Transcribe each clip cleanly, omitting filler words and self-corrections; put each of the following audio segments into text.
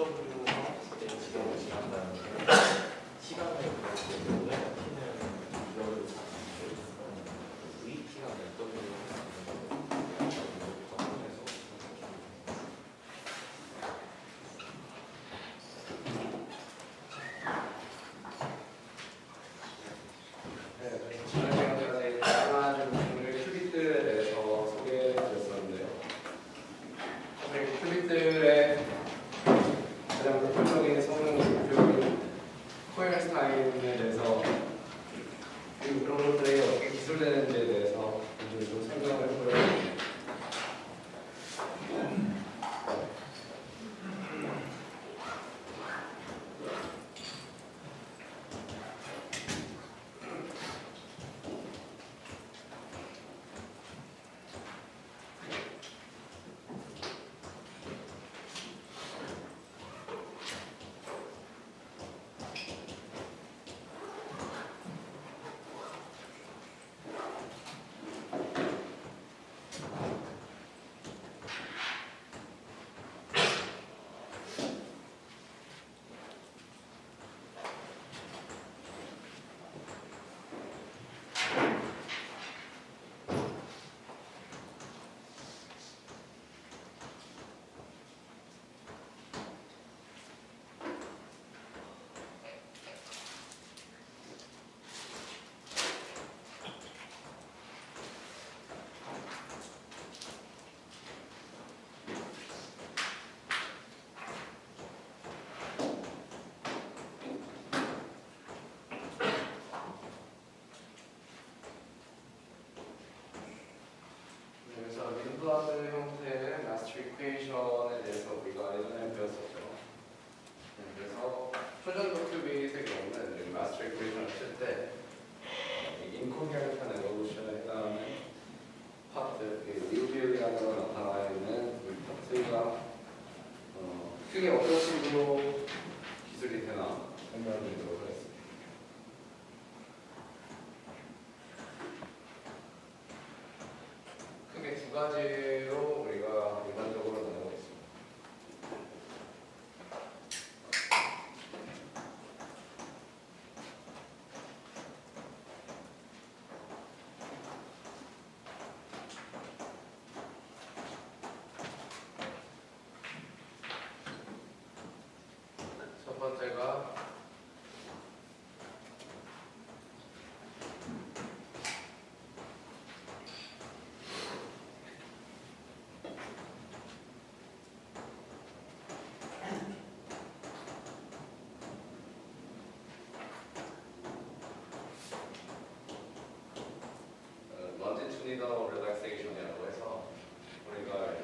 때 지경을 지난다는 시간을 그렸을 때 오메가 t는 이거를 잡고 있으면 VT가 몇 W로 윈블라드 형태의 마스터 이퀘이션에 대해서 우리가 예전에 배웠었죠. 그래서 초전 도큐빗의 경우는 여기 마스터 이퀘이션을 쓸 때 인코헤런트 에볼루션에 해당하는 파트, 리우비얼이라는 걸 나타나 있는 우리 파트가 크게 어떤 식으로 기술이 되나 설명드리도록 하겠습니다. 크게 두 가지로 우리가 일반적으로 나누고 있습니다. 첫 번째가 longitudinal relaxation이라고 해서 우리가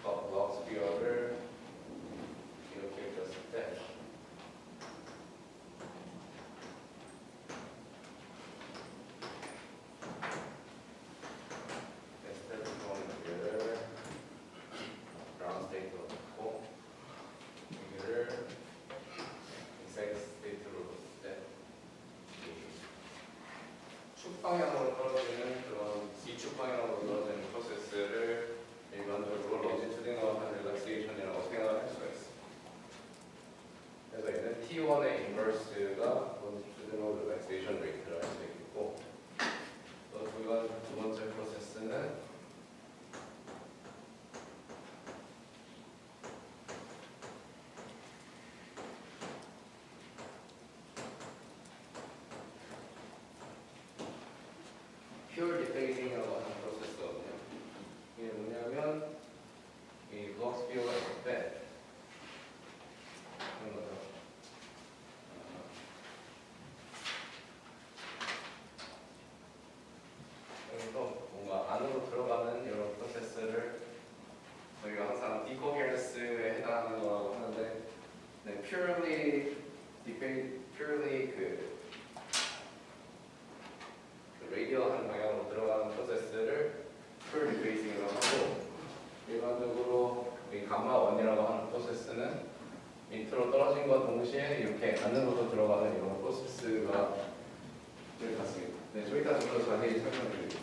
럭스피어를 이렇게 그렸을 때 에스테트론 여기를 브라운 스테이트로 놓고 여기를 익사이트 스테이트로 놓을 때 축 방향으로 떨어지는 그런 C축 방향으로 떨어지는 프로세스를 일반적으로 런지튜디널 릴렉세이션이라고 생각할 수가 있습니다. 그래서 얘는 T1의 인버스가 런지튜디널 릴렉세이션 레이트를 알 수 있고, 또 두 번째 프로세스는 pure defacing이라고 하는 프로세스거든요. 이게 뭐냐면 이 럭스피어가 있을 때 그런 거죠. 여기서 뭔가 안으로 들어가는 이런 프로세스를 저희가 항상 디코헤런스에 해당하는 거라고 하는데, 네, purely 레이디얼한 방향으로 들어가는 프로세스를 pure defacing이라고 하고, 일반적으로 이 감마1이라고 하는 프로세스는 밑으로 떨어진 것과 동시에 이렇게 안으로도 들어가는 이런 프로세스가 같습니다. 네, 좀 이따 좀 더 자세히 설명드릴게요.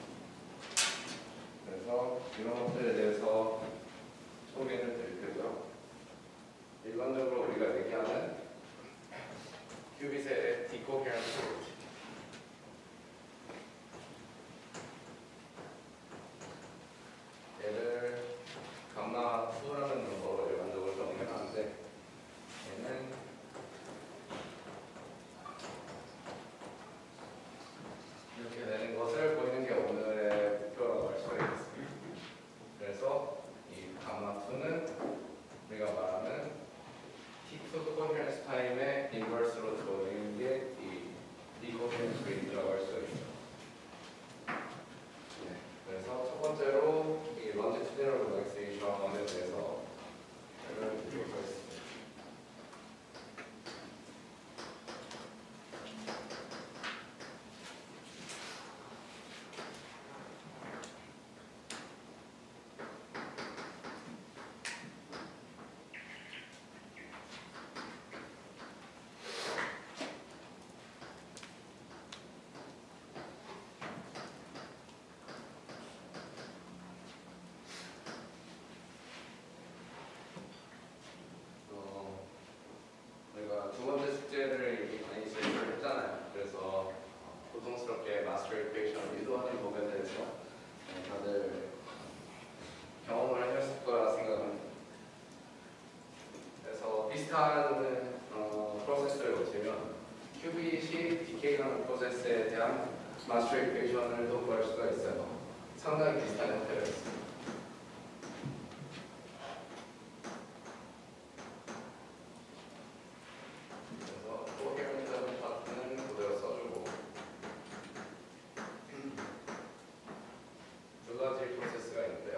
그래서 이런 것들에 대해서 소개를 드릴 테고요. 일반적으로 우리가 비슷한 프로세스를 거치면 큐빗이 디케이하는 프로세스에 대한 마스터 이퀘이션을 또 구할 수가 있어요. 상당히 비슷한 형태가 있습니다. 그래서 코헤런트라는 파트는 그대로 써주고 두 가지 프로세스가 있는데요.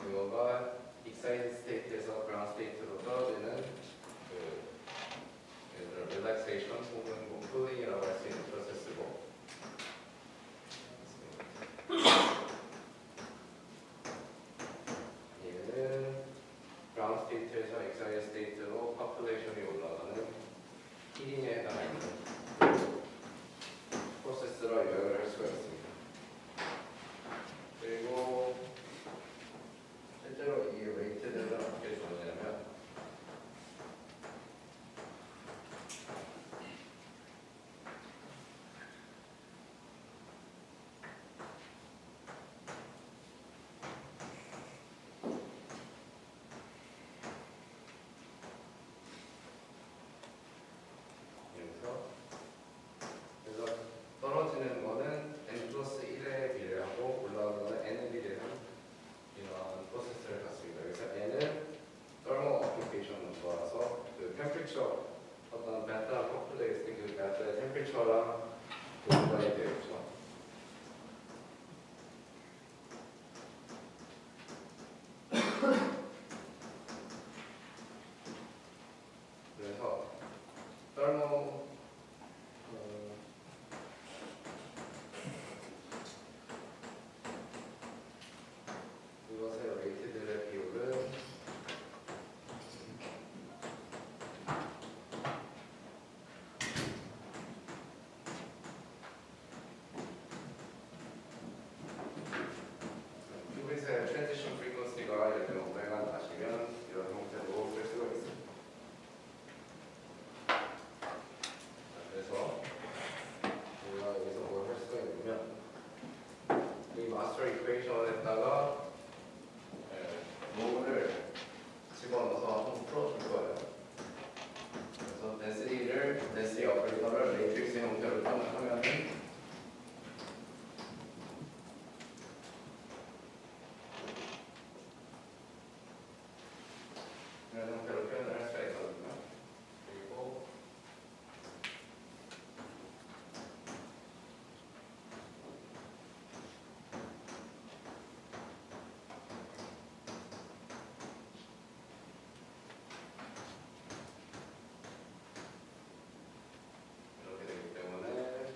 이거가 익사이드 스테이트에서 그라운드 스테이트로 떨어지는 그 릴렉세이션 혹은 뭐 쿨링이라고 할 수 있는 프로세스고 얘는 그라운드 스테이트에서 익사이드 스테이트로 파퓰레이션이 올라가는 힐링에 해당하는 프로세스로 요약을 할 수가 있습니다. 그리고 실제로 이 레이트들은 어떻게 주어지냐면 그래서 떨어지는 거는 n 플러스 1에 비례하고 올라가는 거는 n에 비례한 이런 프로세스를 갖습니다. 그래서 n은 thermal occupation number라서 그 temperature 어떤 베타 커플에 있을 때 그 베타의 템퍼처랑 연관이 되어 있죠. 그래서 thermal 이것의 레이트들의 비율은 큐빗의 트랜지션 프리퀀시가 예를 들어 오메가 나시면 이런 형태로 쓸 수가 있습니다. 그래서 우리가 여기서 뭘 할 수가 있냐면 이 마스터 이퀘이션에다가 로우를 집어넣어서 한번 풀어줄 거예요. 그래서 density 오퍼레이터를 매트릭스 형태로 표현하면 이런 형태로 표현을 할 수가 있거든요. 그리고 이렇게 되기 때문에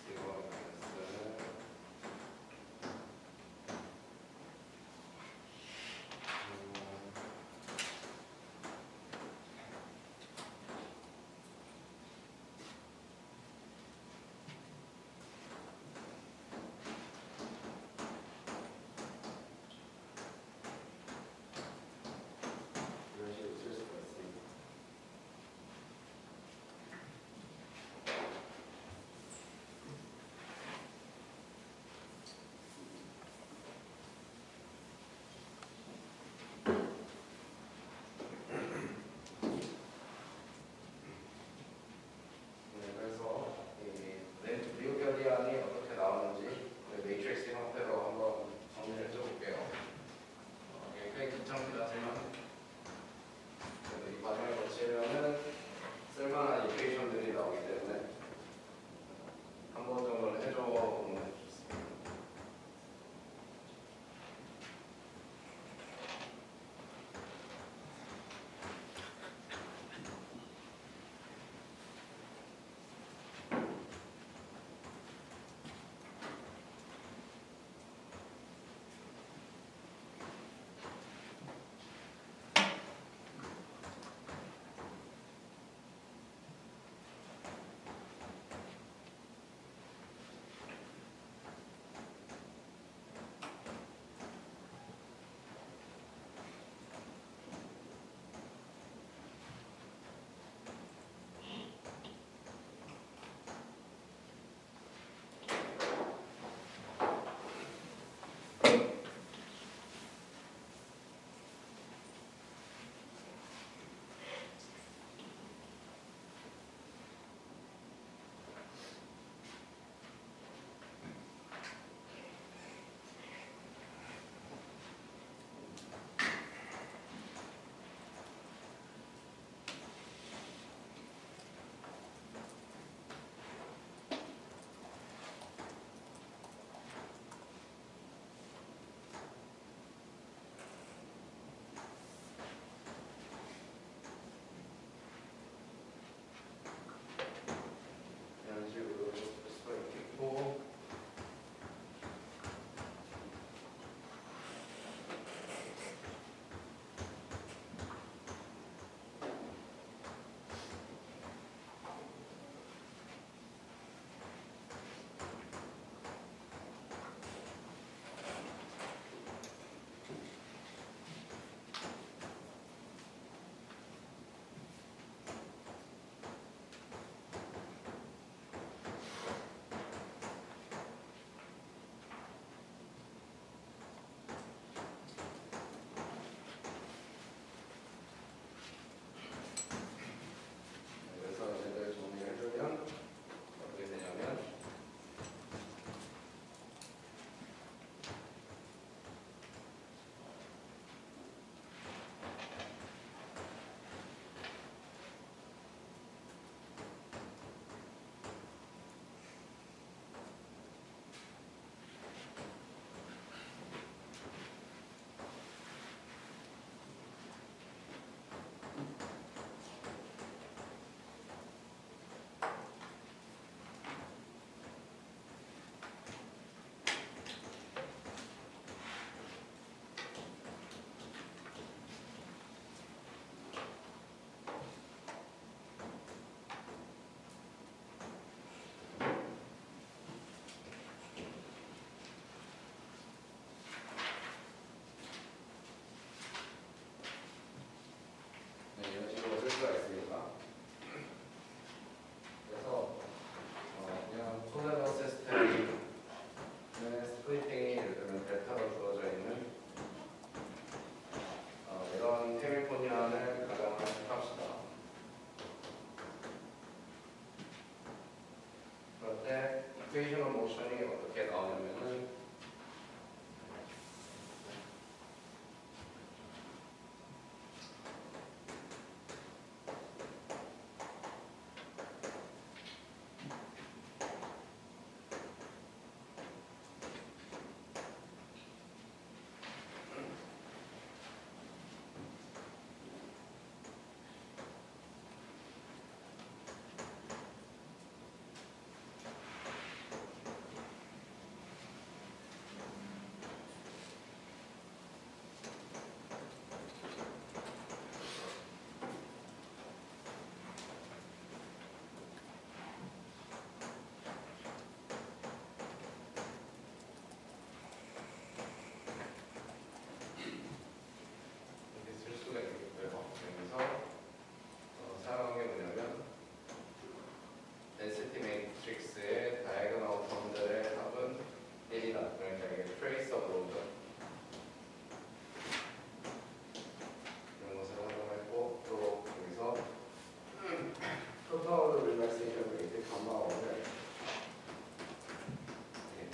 이거 마이너스는 이런 식으로 쓸 수가 있습니다. 그래서 이 리오결이안이 어떻게 나오는지 매트릭스 형태로 한번 정리를 해줘볼게요. 이게 꽤 귀찮긴 하지만 그래도 이 과정을 거치려면 쓸만한 이퀘이션들이 나오기 때문에 한 번 정도는 해줘보면 좋습니다.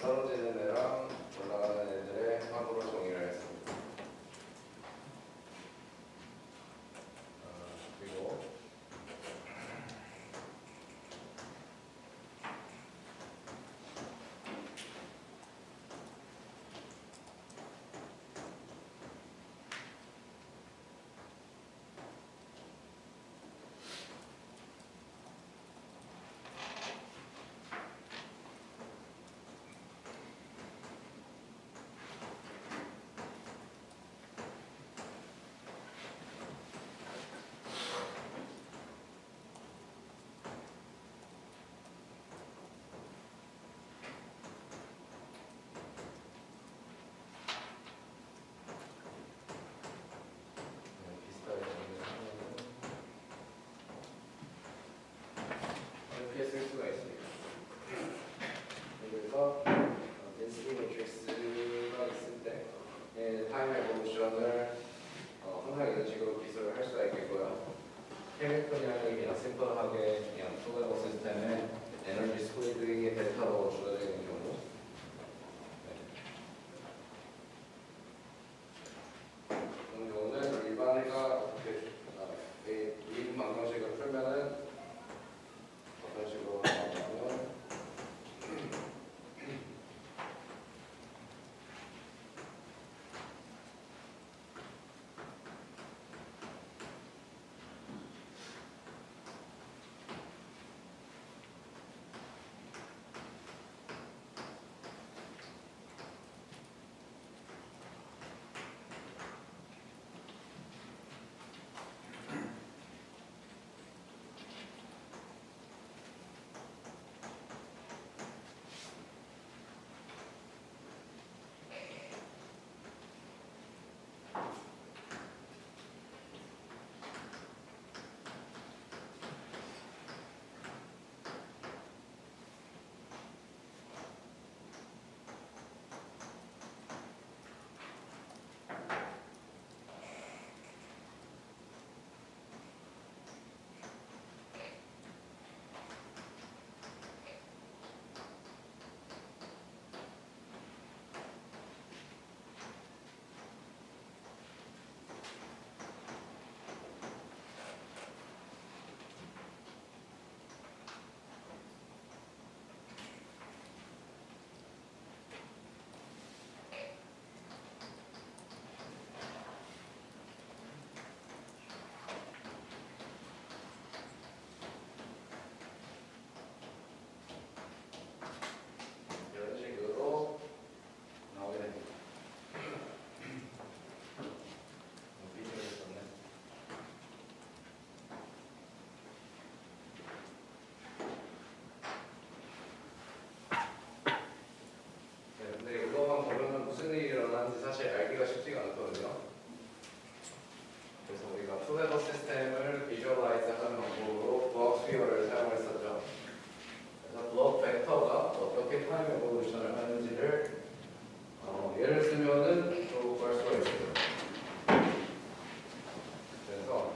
떨어지는 애랑 올라가는 애들의 합으로 정의를 했습니다. 그리고 비슷하게 정리를 하면 이렇게 쓸 수가 있습니다. 그래서 density matrix가 있을 때 타임 에볼루션을 항상 이런 식으로 기술을 할 수가 있겠고요. 해밀턴양이 그냥 심플하게 그냥 투 레벨 시스템에 에너지 스프리드이 델타로 주어지는 경우 그런 경우는 일반회가 이 방정식을 풀면은 어떤 식으로 나오냐면 이런 식으로 나오게 됩니다. 비교를 했었네. 네, 근데 이거만 보면 무슨 일이 일어나는지 사실 알기가 쉽지가 않거든요. 그래서 우리가 투웨더 시스템을 비주얼라이즈 하는 방법으로 블록 스피어를 사용했었죠. 그래서 블록 벡터가 어떻게 타임 에볼루션을 하는지를 예를 쓰면은 또 구할 수가 있어요. 그래서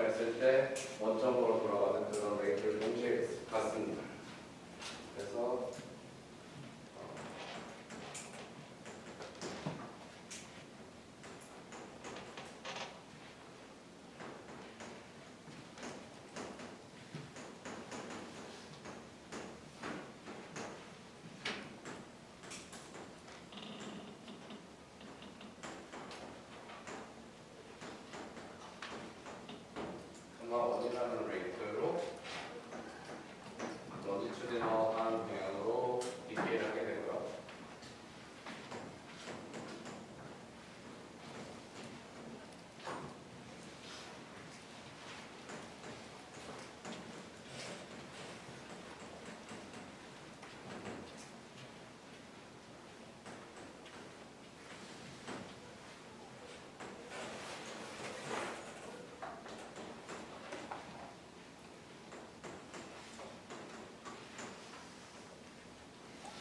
했을 때 원점으로 돌아가는 그런 레이트를 동시에 갖습니다. 그래서 원이라는 레이트로 런지튜디널한 방향으로 디케이를 하게 되고요.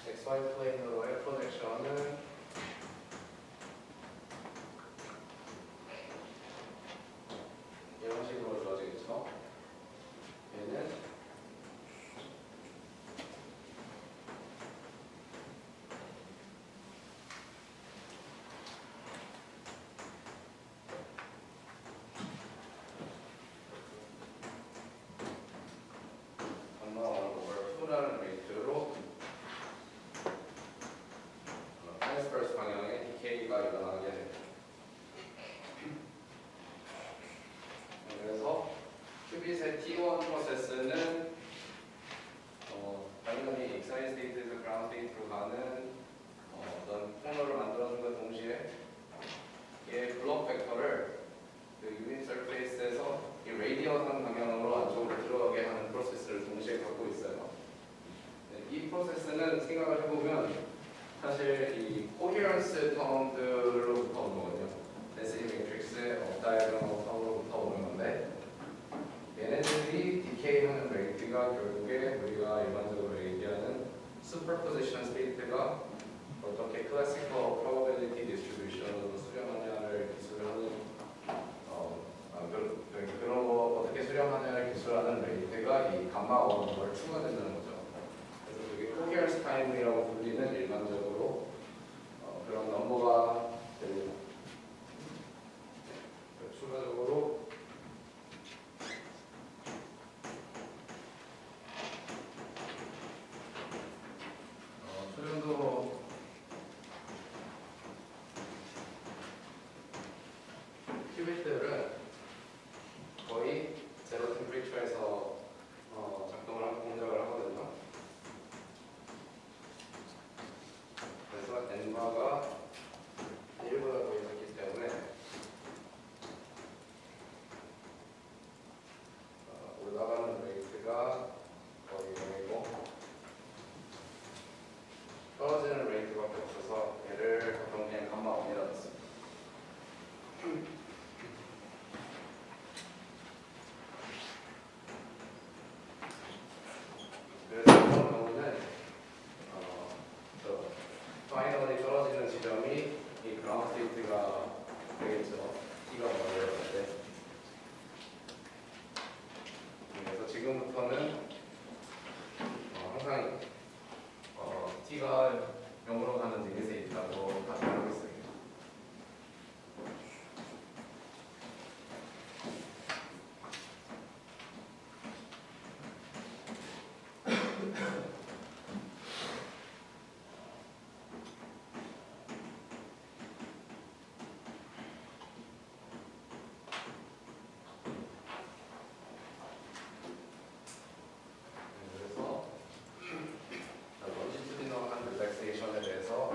XY 플레인으로의 프로젝션은 이런 식으로 주어지겠죠. 얘는 감마 1/2라는 레이트로 트랜스퍼스 방향의 디케이가 일어나게 됩니다. 그래서 큐빗의 T1 프로세스는 당연히 익사인 스테이트에서 그라운드 스테이트로 가는 어떤 통로를 만들어준과 동시에 얘 블록 벡터를 그 유닛 서페이스에서 이 레디얼한 방향으로 안쪽으로 들어가게 하는 프로세스를 동시에 갖고 있어요. 이 프로세스는 생각을 해보면 사실 이 코헤런스 텀들로부터 오는 거거든요. 데시티 매트릭스의 다이아그램 텀으로부터 오는 건데 얘네들이 디케이하는 레이트가 결국에 우리가 일반적으로 얘기하는 슈퍼포지션 스테이트가 어떻게 클래시컬 프로바빌리티 디스트리뷰션으로 수렴하냐를 기술하는 그런 거 어떻게 수렴하냐를 기술하는 레이트가 이 감마 원을 추가된다는 거죠. 그래서 그게 코헤런스 타임이라고 불리는 일반적으로 그런 넘버가 됩니다. 추가적으로 초전도 큐빗들은 거의 제로 템퍼리처에서 작동을 하고 공작을 하거든요. 그래서 n바가 1보다 더 있었기 때문에 올라가는 레이트가 거의 0이고 떨어지는 레이트밖에 없어서 얘를 보통 그냥 감마 1이라고 씁니다. 그래서 이런 경우는 파이널이 떨어지는 지점이 이 그라운드 스테이트가 되겠죠. T가 뭐예요? 네. 그래서 지금부터는 항상 T가 0으로 가는 리밋에 있다고 가정하고 있습니다. 그래서 런지튜디널한 릴렉세이션에 대해서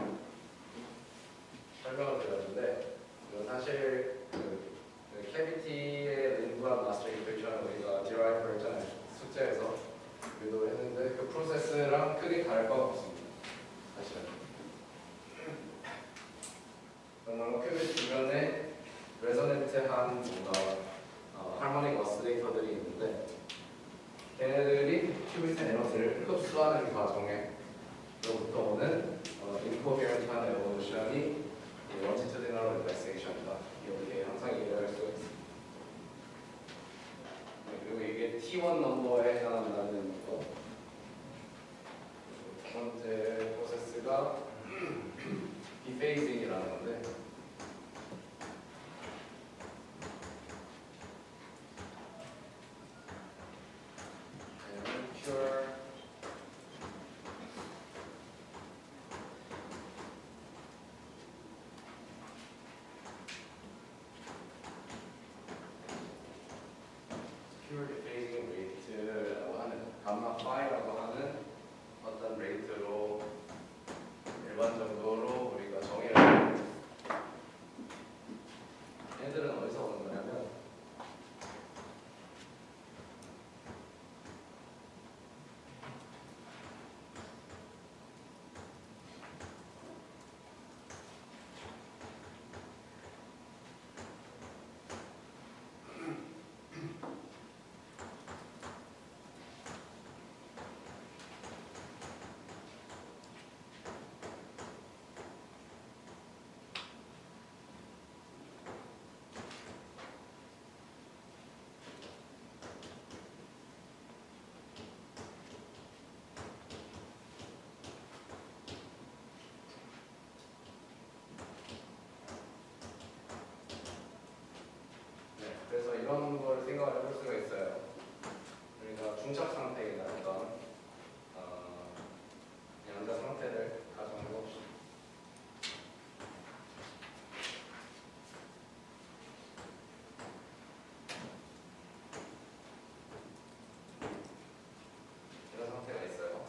얘가 디페이징이라는 건데 얘는 pure pure dephasing rate라고 하는 감마 파이라고 하는 어떤 레이트로 일반적으로 우리가 정의를 합니다. 얘들은 어디서 오는 거냐면 그래서 이런 걸 생각을 해볼 수가 있어요. 우리가 중첩 상태에 있던 양자 상태를 가정해 봅시다. 이런 상태가 있어요.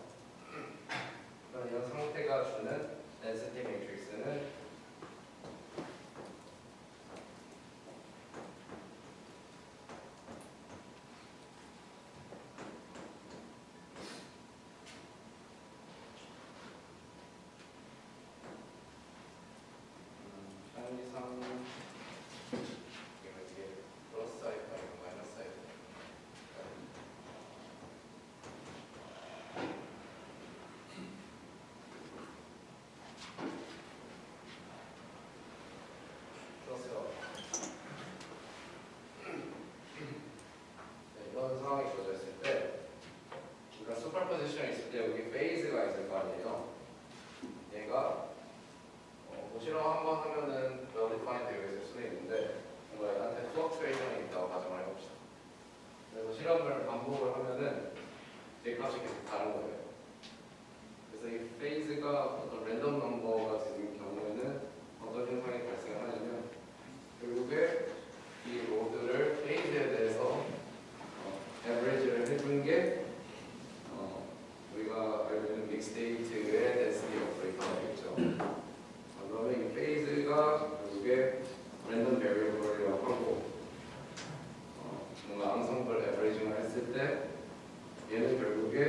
그럼 이런 상태가 주는 density 매트릭스는 편의상 이게 플러스 사이드 아니면 마이너스 사이드 플러스가 이런 상황이 주어져 있을 때 우리가 슈퍼포지션이 있을 때 여기 페이즈가 있을 거 아니에요. 얘가 도시락 한번 하면은 well defined 되어 있을 수도 있는데 뭔가 얘한테 fluctuation이 있다고 가정을 해봅시다. 그래서 실험을 반복을 하면은 제 값이 계속 다른 거예요. 그래서 이 페이즈가 어떤 랜덤 넘버가 되는 경우에는 어떤 현상이 발생하냐면 결국에 이 로드를 페이즈에 대해서 에버리지를 해준 게 우리가 알고 있는 믹스데이트의 density operator가 되겠죠. 그러면 이 페이즈가 결국에 랜덤 베리어블이라고 하고 뭔가 앙상블 에버리징을 했을 때 얘는 결국에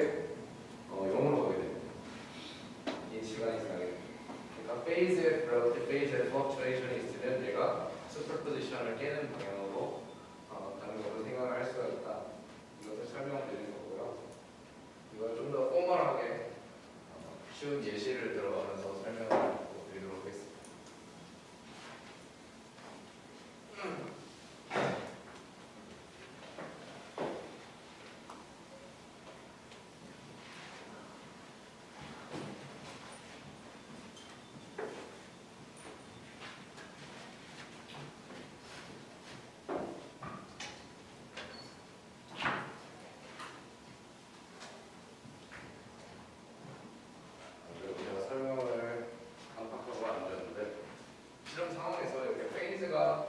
0으로 가게 됩니다. 이 시간이 지나게 됩니다. 그러니까 페이즈의 플럭추에이션이 있으면 얘가 슈퍼포지션을 깨는 방향으로 가는 걸로 생각을 할 수가 있다. 이것을 설명드리는 거고요. 이걸 좀 더 포멀하게 쉬운 예시를 들어가면서 설명을 드리도록 하겠습니다. 제가 설명을 깜빡하고 앉았는데 실험 상황에서 이렇게 페이즈가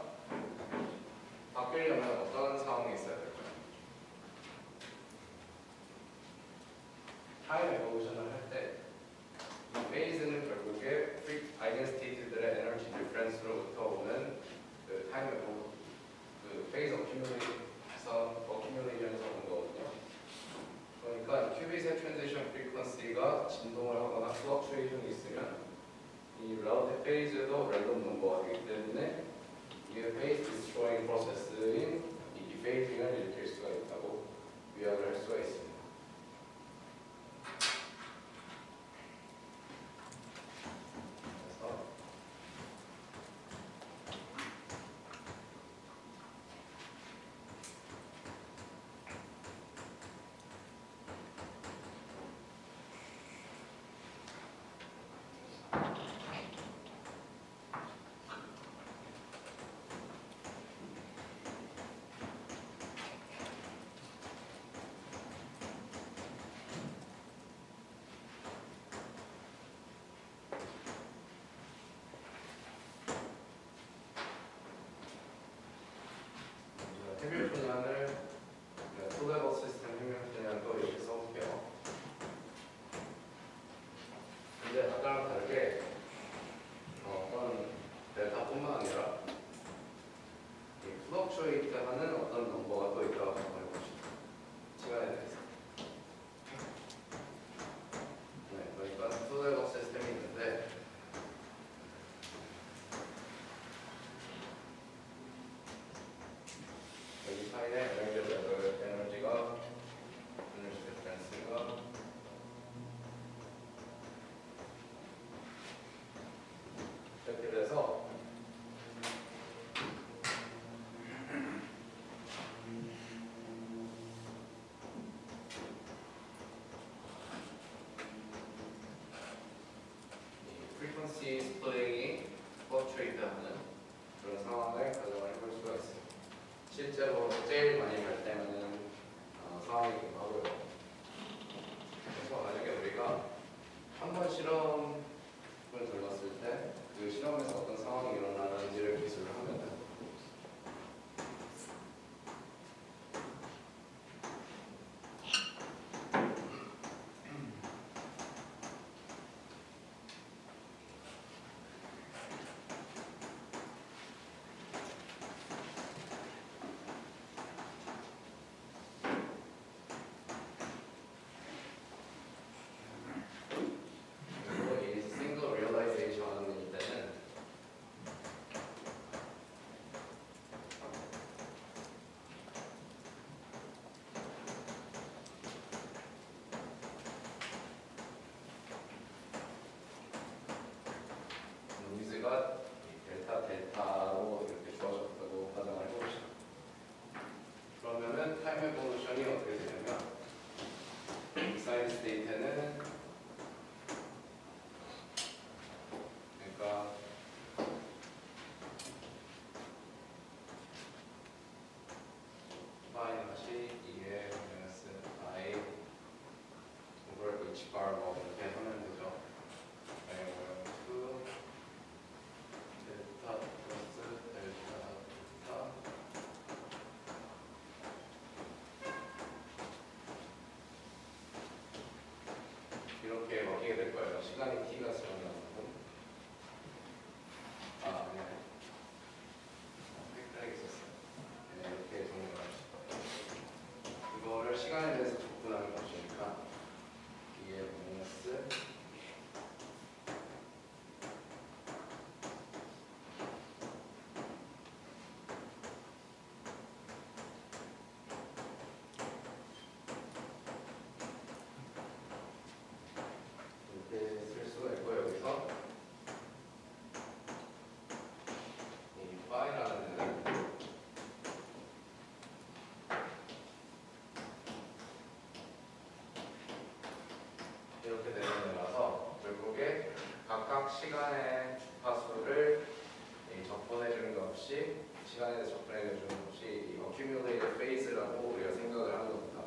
바뀌려면 어떤 상황이 있어야 될까요? 타임 에볼루션을 할 때 이 페이즈는 결국에 아이덴스티들의 에너지 디퍼런스로부터 오는 그 타임 에볼 그 페이즈 어큐뮬레이션에서 온 거거든요. 그러니까 큐빗의 트랜지션 프리퀀시가 진동을 하거나 플럭추에이션이 있으면 이 relative 페이즈도 랜덤 넘버가 되기 때문에 이게 페이즈 디스트로잉 프로세스인 이 디페이징을 일으킬 수가 있다고 요약을 할 수가 있습니다. 그래서 아까랑 다르게 어떤 델타뿐만 아니라 이 플럭추에이트하는 어떤 넘버가 또 있다고 생각해 봅시다. 시간에 대해서. 네, 그러니까 투 레벨 시스템이 있는데 여기 사이에 에너지가 에너지 디퍼런스가 이렇게 돼서 이 프리퀀시 스플링이 플러추에이트하는 그런 상황을 가정을 해볼 수가 있어요. 실제로 제일 많이 발생하는 상황이기도 하고요. 그래서 만약에 우리가 한 번 실험을 들렀을 때 그 실험에서 어떤 상황이 일어나는지를 기술을 하면 그리고 이 싱글 리얼라이제이션일 때는 노이즈가 델타로 이렇게 주어졌다고 가정을 해봅시다. 그러면은 타임 에볼루션이 어떻게 되냐면 사인 스테이트는 그러니까 마이너스 2의 마이너스 I over H bar 뭐 이렇게 하면 되죠. 그리고 델타 플러스 델타 이렇게 먹히게 될 거예요. 시간이 t가 지나가고 아니야 헷갈리게 썼어요. 네, 이렇게 정리를 합시다. 이거를 시간에 대해서 접근하는 것이니까 2의 마이너스 이렇게 쓸 수가 있고 여기서 이 파이라는 데는 이렇게 되는 데라서 결국에 각각 시간의 주파수를 접근해주는 것 없이 시간에 대해서 접근해주는 것 없이 이 accumulated phase라고 우리가 생각을 하는 겁니다.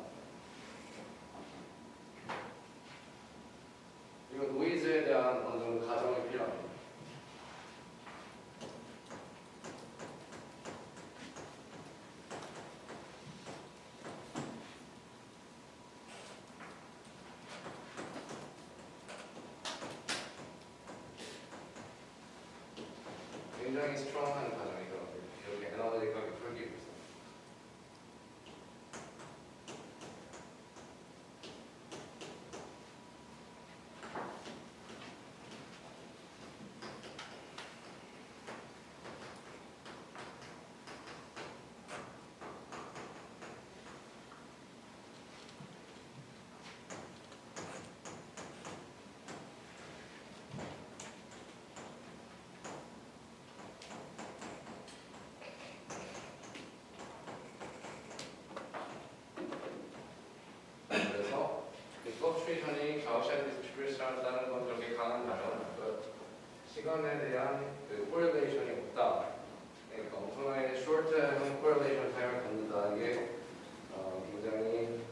그리고 노이즈에 대한 어느 정도 가정이 필요합니다. 굉장히 스트롱한 가정이더라고요. 이렇게 에너지하게 풀기 위해서. 그래서 이 플럭추에이션이 가우시안 디스트리뷰션을 따르는 건 그렇게 강한 가정은 아니고요. 시간에 대한 그 코릴레이션이 없다. 그러니까 엄청나게 숏한 코릴레이션 타임을 갖는다는 게 굉장히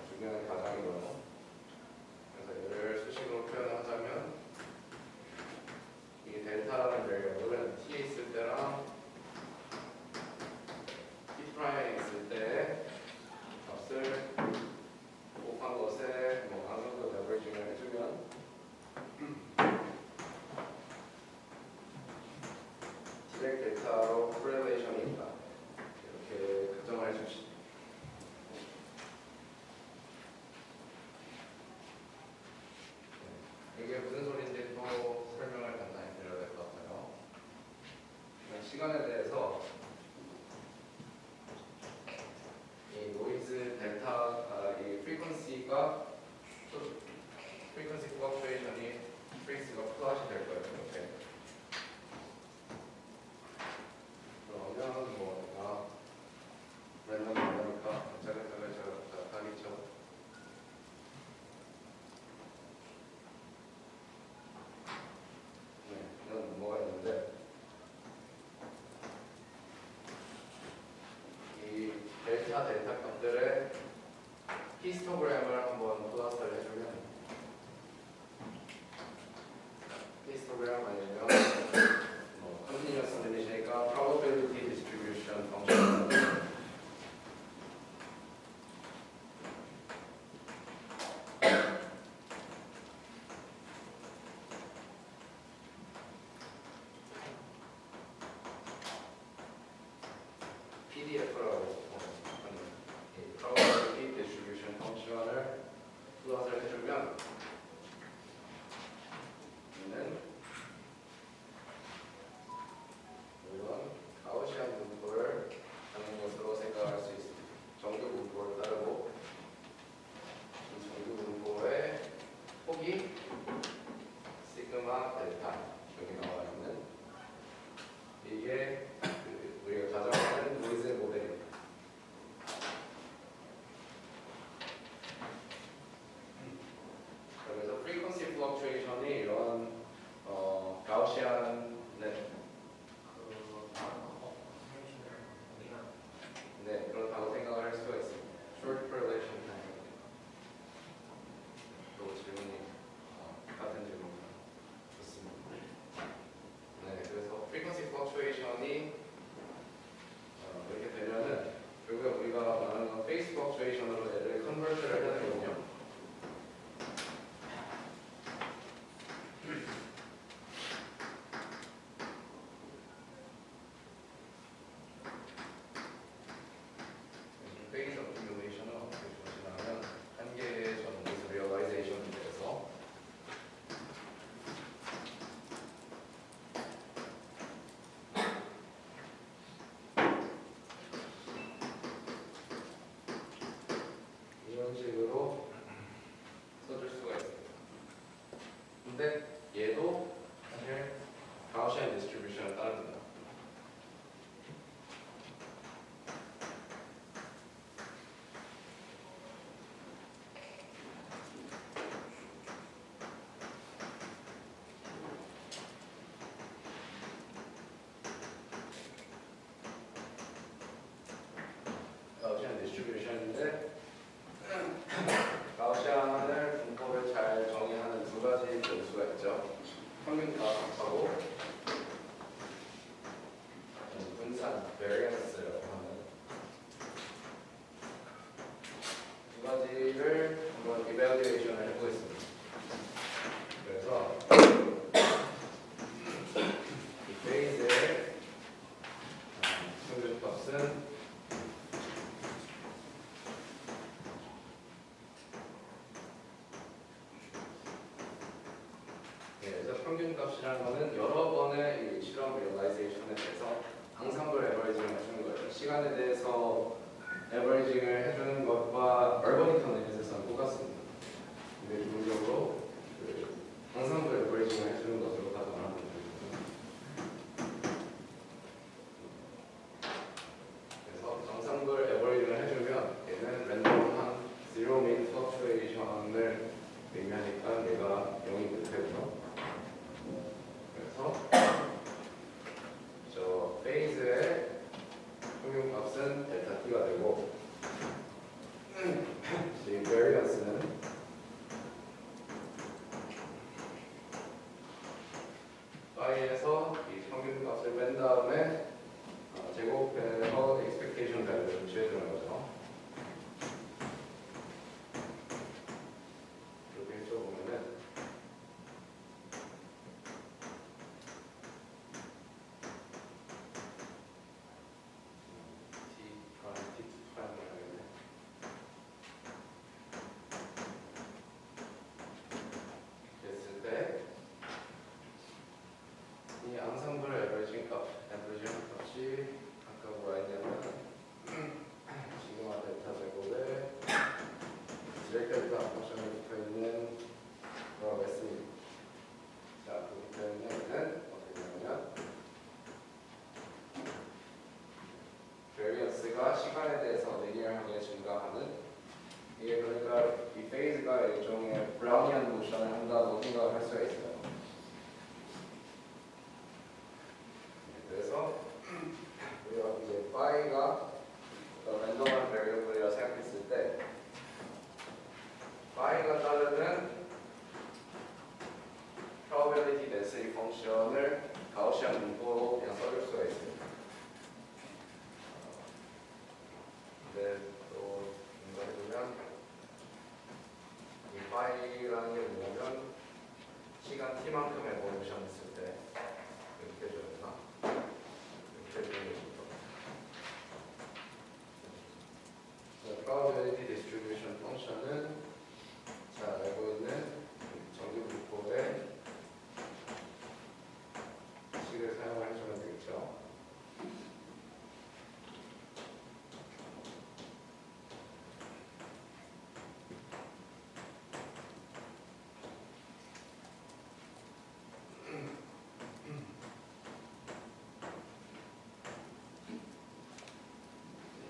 중요한 가정이고요. 그래서 이를 수식으로 표현하자면 이 델타라는 배경은 t에 있을 때랑 t 프라임에 있을 때 값을 곱한 것에 뭐 어느 정도 레버리징을 해주면 시간에 대해서 이 노이즈 델타, 이 프리퀀시가 프리퀀시 플럭추에이션이 프리퀀시가 플롯이 될 거예요. 이렇게. 그러면 뭐가 랜덤 나오니까 자가자가자가자가하겠죠. 네, 이런 뭐가 있는데 이 델타 값들의 히스토그램을 한번 플러스를 해주면 히스토그램 아니면 뭐 컨티뉴어스 딜리시니까 probability distribution 펑션 PDF라고 하는 이 probability distribution 펑션을 플러스를 해주면 얘는 물론 가우시안 분포를 하는 것으로 생각할 수 있습니다. 정규 분포를 따르고 이 정규 분포의 폭이 시그마 델타 여기 나와 있는 이게 우리가 가정하는 노이즈 모델입니다. 그래서 frequency fluctuation이 이런 가우시안 네, 그렇다고 생각을 할 수가 있습니다. short correlation time. 또 질문이 같은 질문입니다. 좋습니다. 네, 그래서 frequency fluctuation이 이렇게 되면은 결국 우리가 말하는 건 phase fluctuation으로 얘를 컨버트를 해야 되거든요. phase accumulation은 어떻게 보시냐면 한 개의 전기수 realization에 대해서 이런 식으로 써줄 수가 있습니다. 근데 얘도 사실 가우시안 디스트리뷰션을 따릅니다. 가우시안 디스트리뷰션인데 가우시안을 분포를 잘 정의하는 두 가지 변수가 있죠. 평균값하고 분산 variance라고 하는 두 가지를 한번 evaluation을 해보겠습니다. 그래서 이 페이지의 평균값은 그래서 평균값이라는 거는 여러 번의 이 실험 리얼라이제이션에 대해서 앙상블 에버리징을 해주는 거예요. 시간에 대해서 에버리징을 해주는 것과 얼버니턴 리밋에서는 똑같습니다. 근데 기본적으로 앙상블 에버리징을 해주는 것으로 가정을 하는 거예요. 그래서 앙상블 에버리징을 해주면 얘는 랜덤한 zero mean fluctuation을 의미하니까 얘가 0이 되고요. 그래서 저 페이즈의 평균값은 델타 t가 되고 이 variance는 파이에서 이 평균값을 뺀 다음에 제곱해서 expectation value를 취해주는 거죠. 이렇게 해줘보면은 됐을 때 이 앙상블 에버리징 값, 에버리징 값 density 펑션을 가우시안 분포로 그냥 써줄 수가 있습니다. 근데 또 인정해두면 이 파이라는 게 뭐냐면 시간 t만큼의 에볼루션 했을 때 이렇게 해줘야 되나? 이렇게 해주는 게 좋다. probability distribution 펑션은 잘 알고 있는 정규 분포의 식을 사용을 해주면 되겠죠.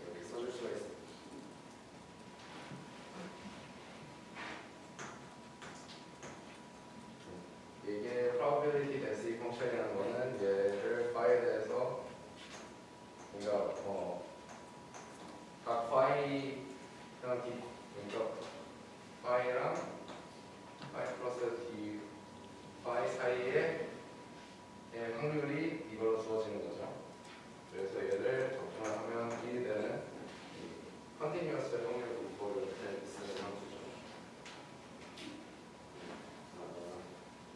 여기 써줄 수가 있습니다. 이게 probability density 펑션이라는 거는 얘를 파이에 대해서 그러니까 각 파이랑 그러니까 파이랑 파이 플러스 d 파이 사이에 얘 확률이 이걸로 주어지는 거죠. 그래서 얘를 적분을 하면 1이 되는 컨티뉴어스 확률 분포를 쓰는 함수죠.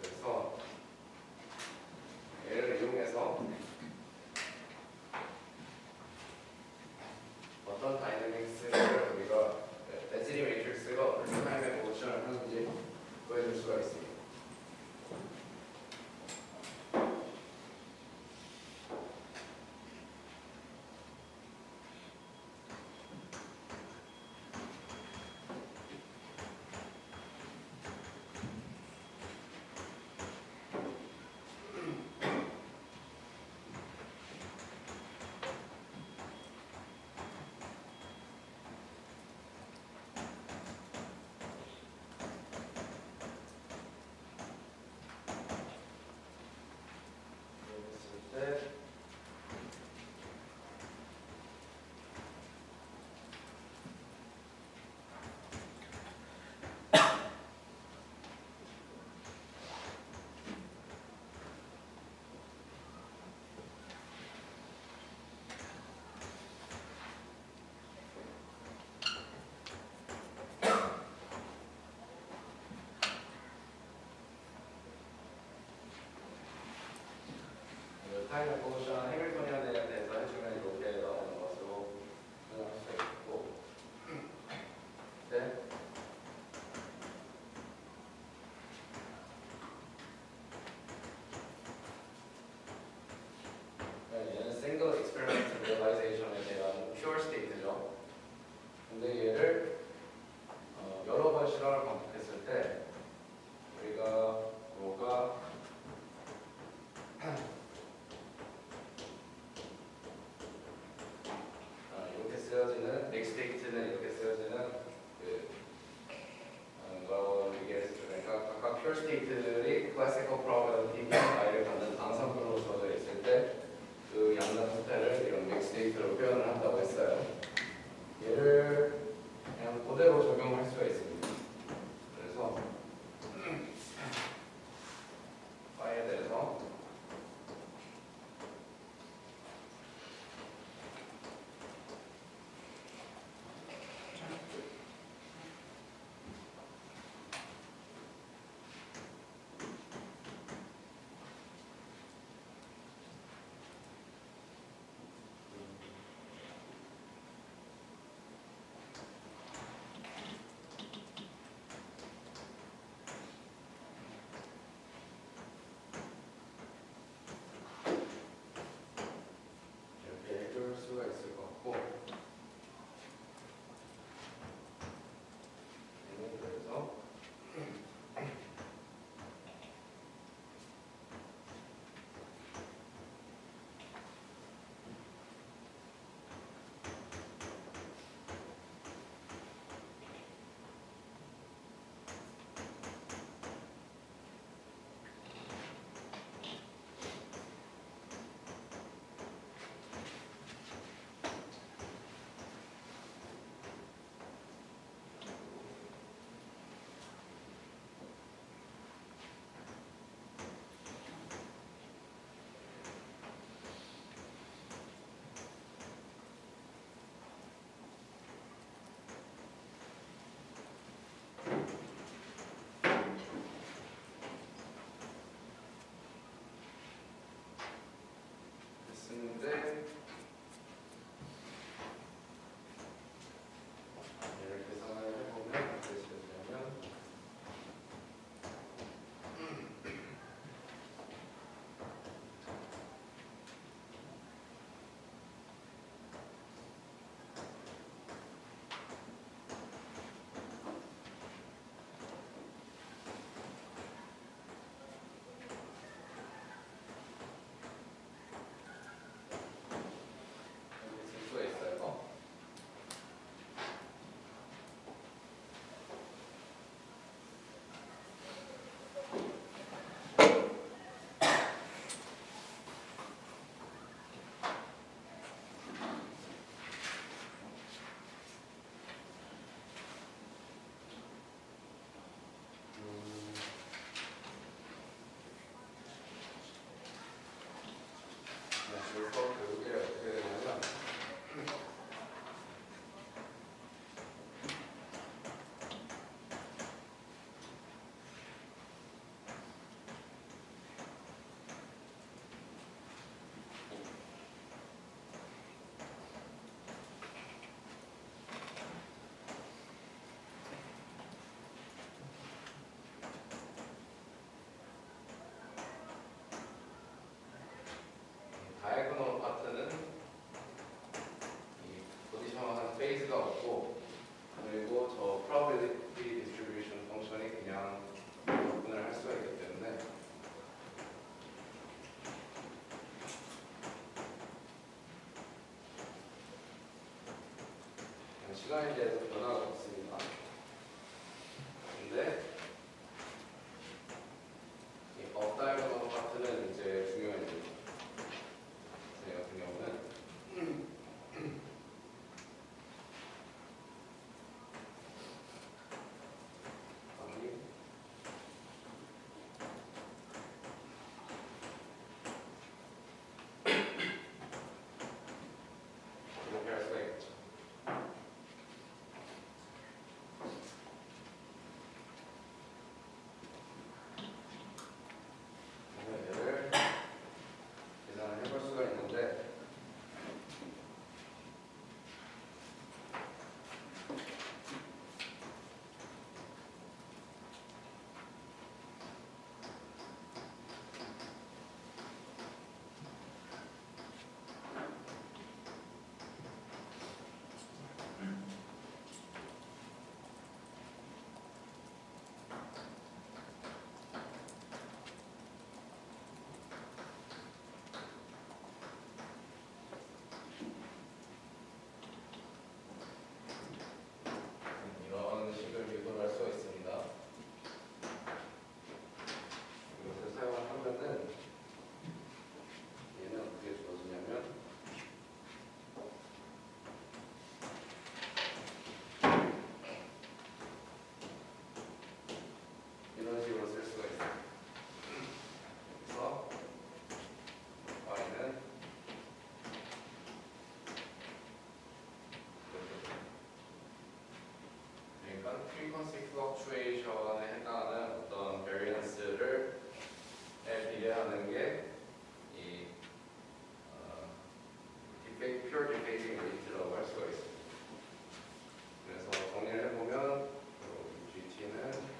그래서 얘를 이용해서 어떤 다이내믹스를 우리가 density 매트릭스가 어떤 타임에 모션을 하는지 보여줄 수가 있습니다. 타임 에볼루션 해밀토니안에 대해서 해주면 이렇게 나오는 것으로 생각할 수 있고, 네. 얘는 싱글 익스페리먼트 리얼라이제이션에 대한 퓨어 스테이트죠. 근데 얘를 여러 번 실험을 반복했을 때 우리가 뭐가 이렇게 쓰여지는 넥스테이트는 이렇게 쓰여지는 그러니까 각각 퓨어 스테이트들이 클래시컬 프로바빌리티 Pi를 갖는 방사분으로 주어져 있을 때 그 양자 상태를 이런 넥스테이트로 표현을 한다고 했어요. 얘를 그냥 그대로 적용할 수가 있습니다. 그래서 파이에 대해서 시간에 대해서 변화가 없습니다. 근데 이 업다이거널 파트는 이제 중요해집니다. 제 같은 경우는 이렇게 할 수가 있겠죠. 얘를 계산을 해볼 수가 있는데 이런 식을 유도할 수가 있습니다. 이것을 사용하면은 얘는 어떻게 주어지냐면 이런 식으로 쓸 수가 있어요. 그래서 y는 그러니까 frequency fluctuation에 해당하는 어떤 variance를 비례하는 게 이 pure dephasing rate라고 할 수가 있습니다. 그래서 정리를 해보면 GT는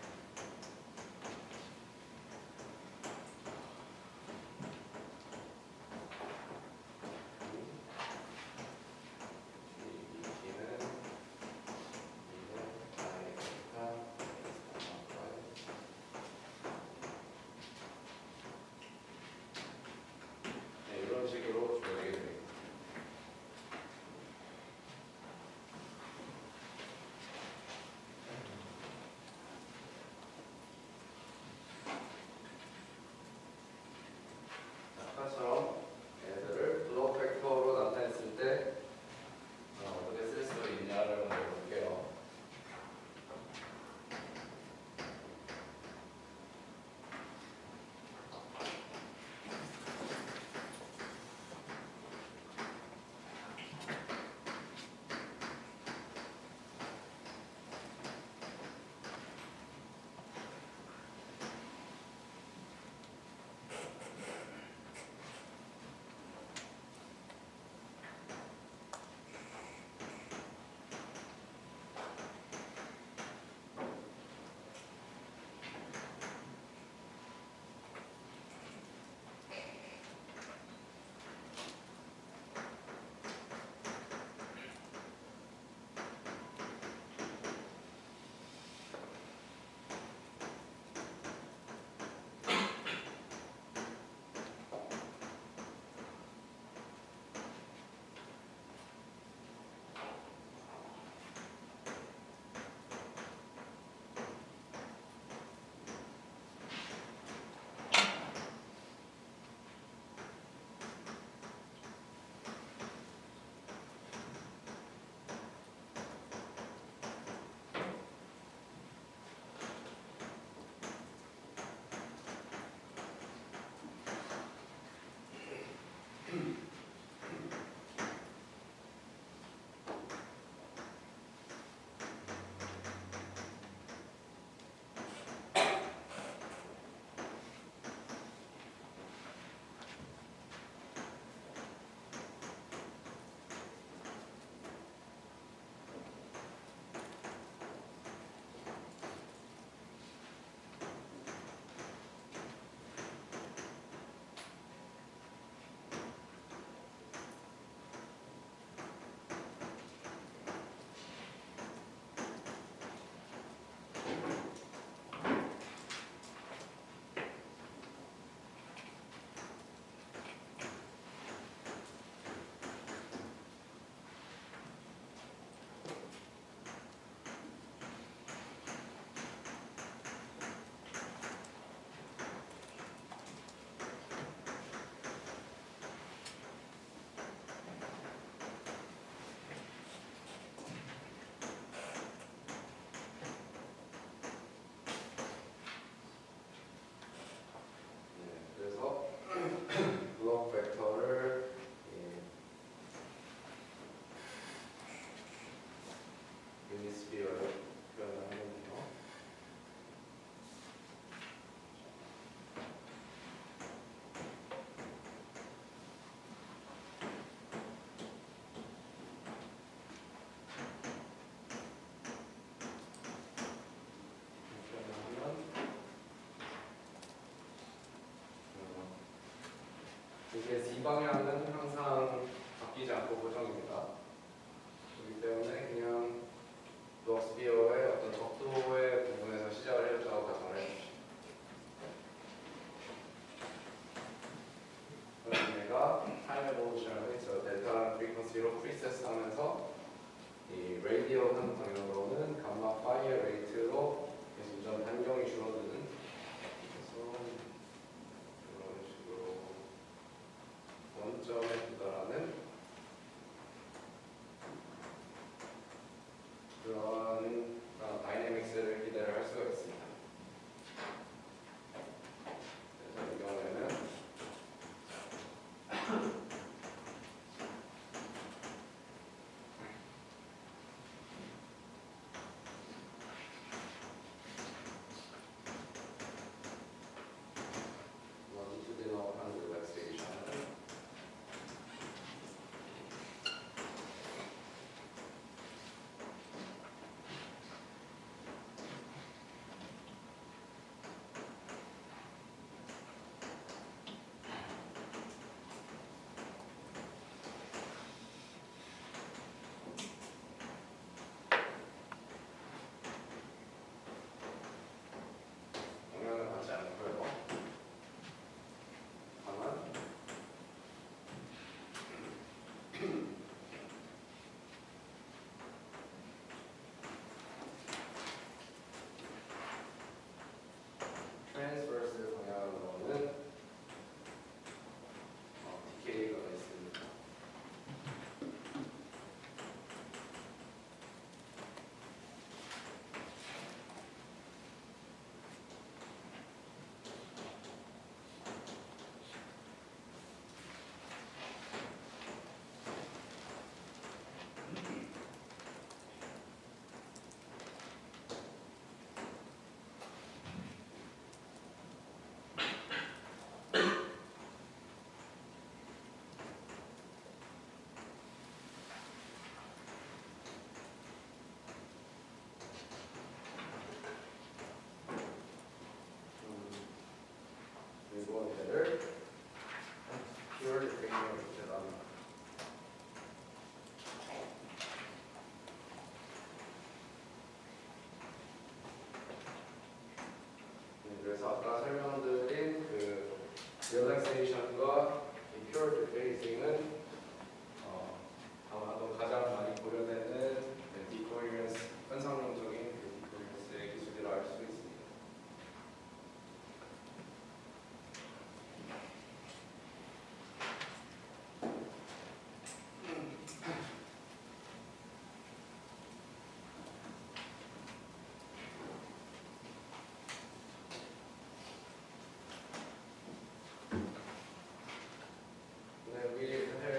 이게 Z 방향은 항상 바뀌지 않고 고정입니다. 그렇기 때문에 그냥 럭스피어의 어떤 적도의 부분에서 시작을 해보자고 가정을 해주십시오. 그럼 얘가 타임 에볼루션을 해서 델타 프리퀀시로 프리세스 하면서 이 레이디얼한 방향으로는 감마 파이어 레이트로 점점 반경이 줄어드는, 그래서 이런 식으로 원점에 도달하는 그런 다이내믹스를 기대를 할 수가 있습니다. 그래서 이 경우에는 longitudinal and relaxation 영향을 받지 않고요. 다만 트랜스버스 방향으로는 디케이가 있습니다. 그리고 얘를 pure diffraction 합니다. 그래서 아까 설명드린 그 relaxation과 이 pure diffracing은 아마도 가장 많이 고려되는 decoherence, 현상론적인 그 decoherence의 기술이라 할 수 있습니다. 네, we have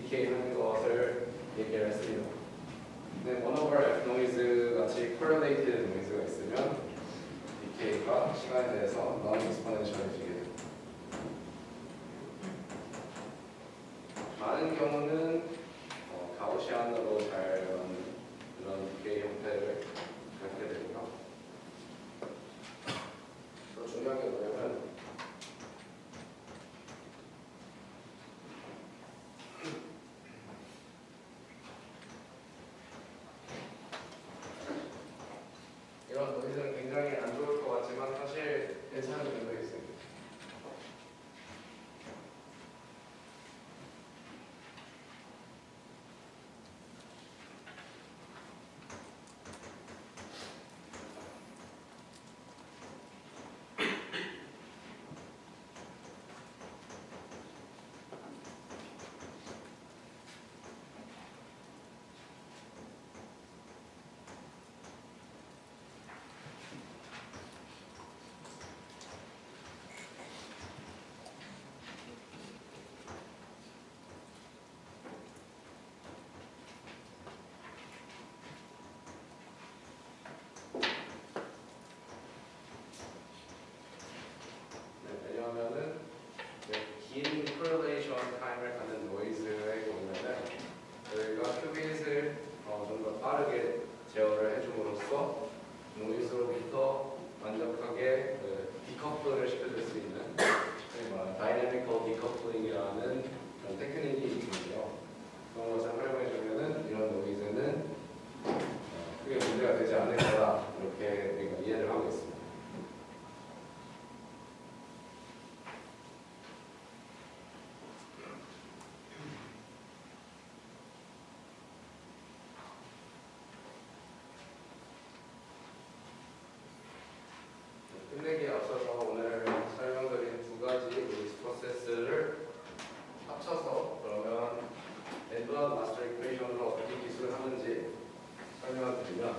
decay 하는 것을 얘기를 했습니다. 근데 one over F 노이즈 같이 correlated 노이즈가 있으면 decay가 시간에 대해서 non-exponential해지게 됩니다. 많은 경우는 가우시안으로 잘 이런 decay 형태를 갖게 되고요. 더 중요한 게 뭐냐면 이런 노이즈는 굉장히 안 좋을 것 같지만 사실 괜찮은 면도 있습니다. 왜냐하면은 긴 correlation time을 갖는 노이즈의 경우에는 저희가 큐빗을 좀 더 빠르게 제어를 해줌으로써 노이즈로부터 완벽하게 디커플을 시켜줄 수 있는 소위 말하는 다이내미컬 디커플링이라는 그런 테크닉이 있는데요. 그런 것을 활용해주면은 이런 노이즈는 크게 문제가 되지 않을 거다 이렇게 우리가 이해를 하고 있습니다. 끝내기에 앞서서 오늘 설명드린 두 가지 노이즈 프로세스를 합쳐서 그러면 엔드원 마스터 이퀘이션으로 어떻게 기술을 하는지 설명을 드리면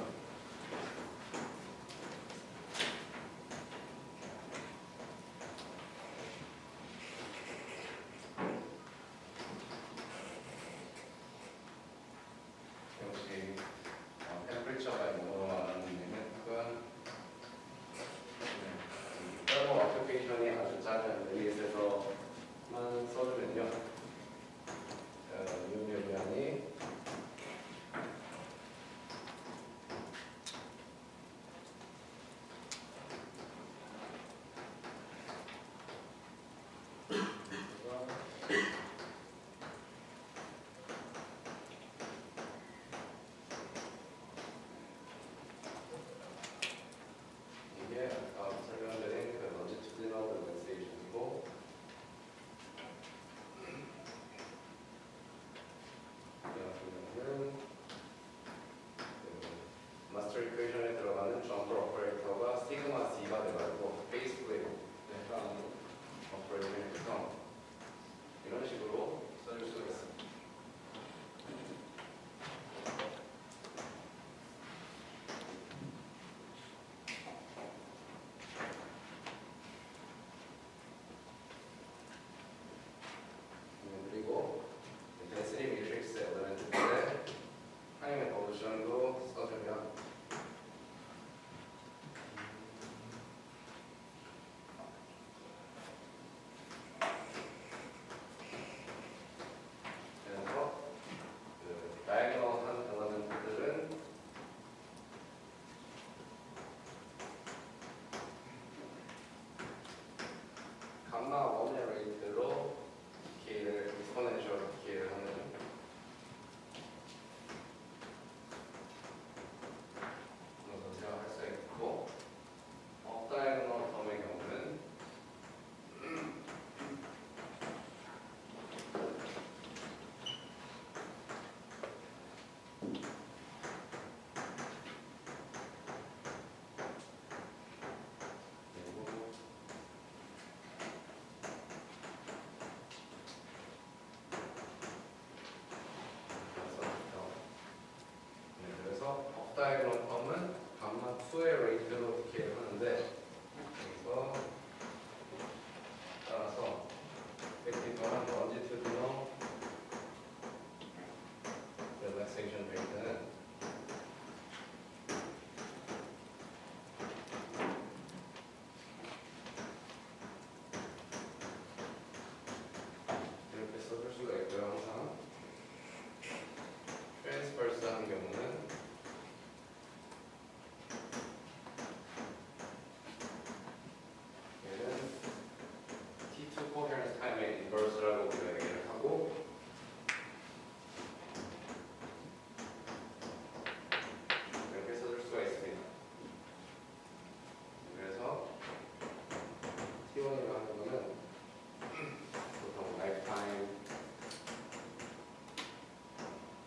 역시 템퍼리처가 뭐로 말하는 혹은 서버 어플리케이션이 아주 작은 레이스에서만 써주면요. 이용료량이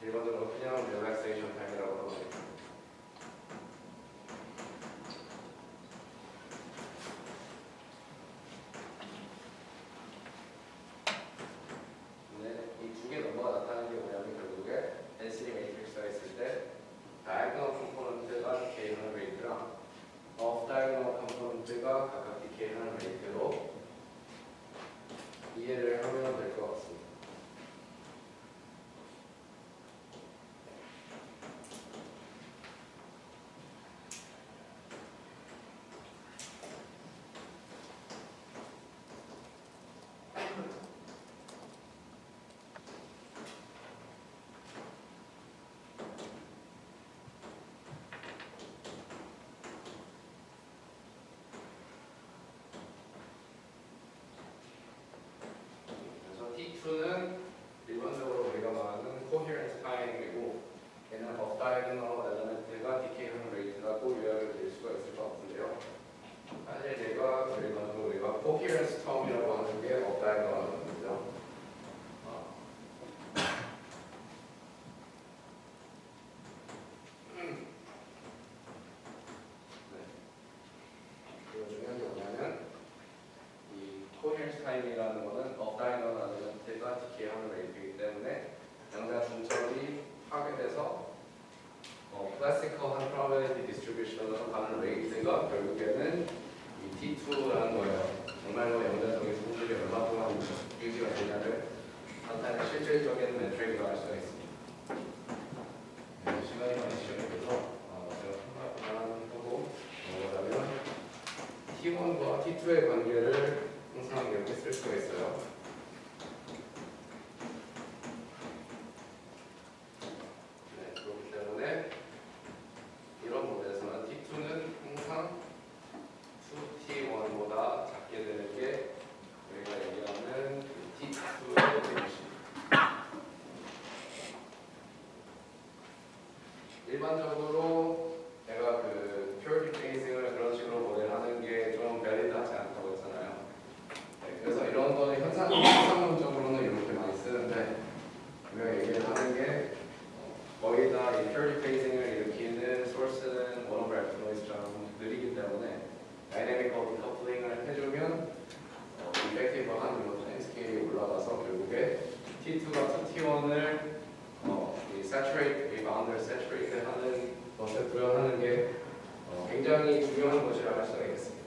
일반적으로 그냥 relaxation time이라고 합니다. 이 두 개 넘버가 나타나는 게 뭐냐면 결국에 density matrix가 있을 때 diagonal component가 decay하는 레이트랑 off diagonal component가 각각 decay하는 레이트로 이해를 하면 될 것 같습니다. T2는 일반적으로 우리가 말하는 coherence time이고 얘는 off diagonal element가 decay하는 레이트가 또 요약을 드릴 수가 있을 것 같은데요. 사실 얘가 일반적으로 우리가 coherence term이라고 하는 게 off diagonal element이죠. 그리고 중요한 게 뭐냐면 이 coherence time이라는 거는 off diagonal element가 decay하는 레이트이기 때문에 양자 중첩이 파괴돼서 클래시컬한 probability distribution으로 가는 레이트가 결국에는 이 T2라는 거예요. 정말로 양자적인 성질이 얼마 동안 유지가 되냐를 나타내는 실질적인 매트릭이라고 할 수가 있습니다. 네, 시간이 많이 지연돼서 제가 생각하고 넘어가면 T1과 T2의 관계를 항상 이렇게 쓸 수가 있어요. 네, 그렇기 때문에 이런 모델에서는 T2는 항상 2T1보다 작게 되는 게 우리가 얘기하는 T2의 데미지입니다. 일반적으로 내가 그 purity phasing을 그런 식으로 모델하는 게 좀 밸리드하지 않다고 했잖아요. 네, 그래서 이런 거는 현상론적으로는 이렇게 많이 쓰는데 우리가 얘기를 하는 게 거의 다 이 purity phasing을 일으키는 소스는 모노그래프 노이즈처럼 느리기 때문에 dynamical decoupling 해주면 effective한 이런 타임 스케일이 올라가서 결국에 T2가 2T1을 이 saturate, 이 boundary saturate 하는 것을 구현하는 게 굉장히 중요한 것이라고 할 수가 있겠습니다.